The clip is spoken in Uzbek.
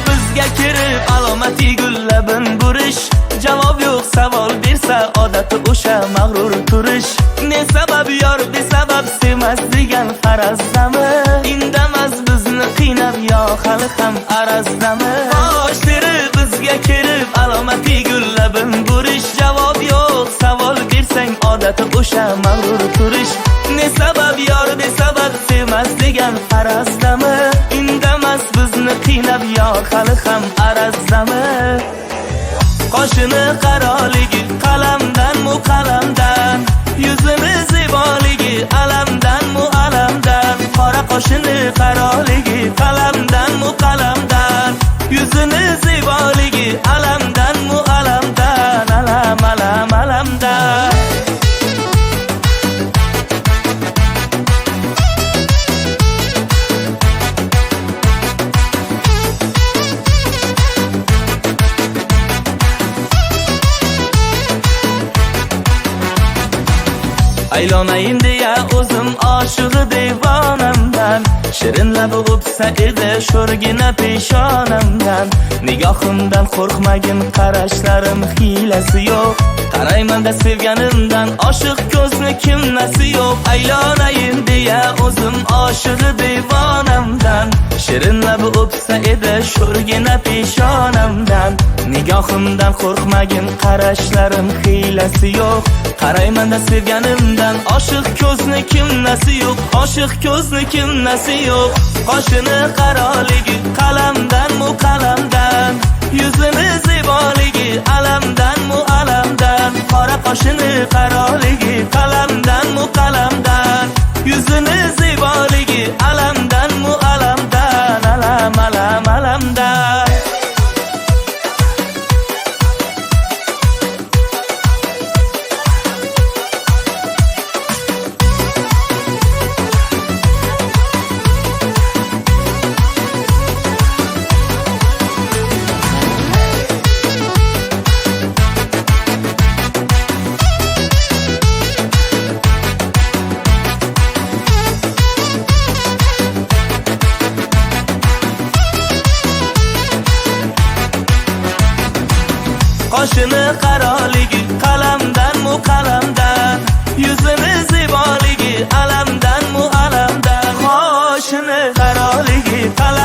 bizga kirib alomati gullabin burish. Javob yo'q, savol bersa odati o'sha mag'rur turish. Ne sabab yor besabab sevmas degan farazdami? Indamas bizni qiynab yo hali ham arazdami? Qosh terib bizga kirib alomati gullabin burish. Javob yo'q, savol bersang odati o'sha mag'rur turish. Ne sabab yor besabab sevmas degan farazdami? Indamas bizni qiynab yo hali ham arazdami? Qoshini qaroligi qalamdan mu qalamdan, yuzini ziboligi alamdan mu alamdan. Qora qoshini qaroligi qalamdan mu qalamdan, yuzini ziboligi alamdan mu alamdan, alam alam alamdan. Aylanayim deya o'zim oshiq devonamdan, shirin labi o'psa edi sho'rgina peshonamdan. Nigohimdan qo'rqmagin, qarashlarim hiylasi yo'q. Qarayman-da sevganimdan, oshiq ko'zni kimnasi yo'q. Aylanayim deya o'zim oshiq devonamdan, shirin labi o'psa edi sho'rgina peshonamdan. Nigohimdan qo'rqmagin, qarashlarim hiylasi yo'q. Qarayman-da sevganimdan, oshiq ko'zni kimnasi yo'q. Oshiq ko'zni kimnasi yo'q. Qoshini qaroligi qalamdan mu qalamdan, yuzini ziboligi alamdan mu alamdan. Qora qoshini qaroligi qalamdan mu qalamdan, yuzini ziboligi alamdan mu alamdan, alam alam alamdan. Qoshini qaroligi qalamdan mu qalamdan, yuzini ziboligi alamdan mu alamdan. Qoshini qaroligi qalamdan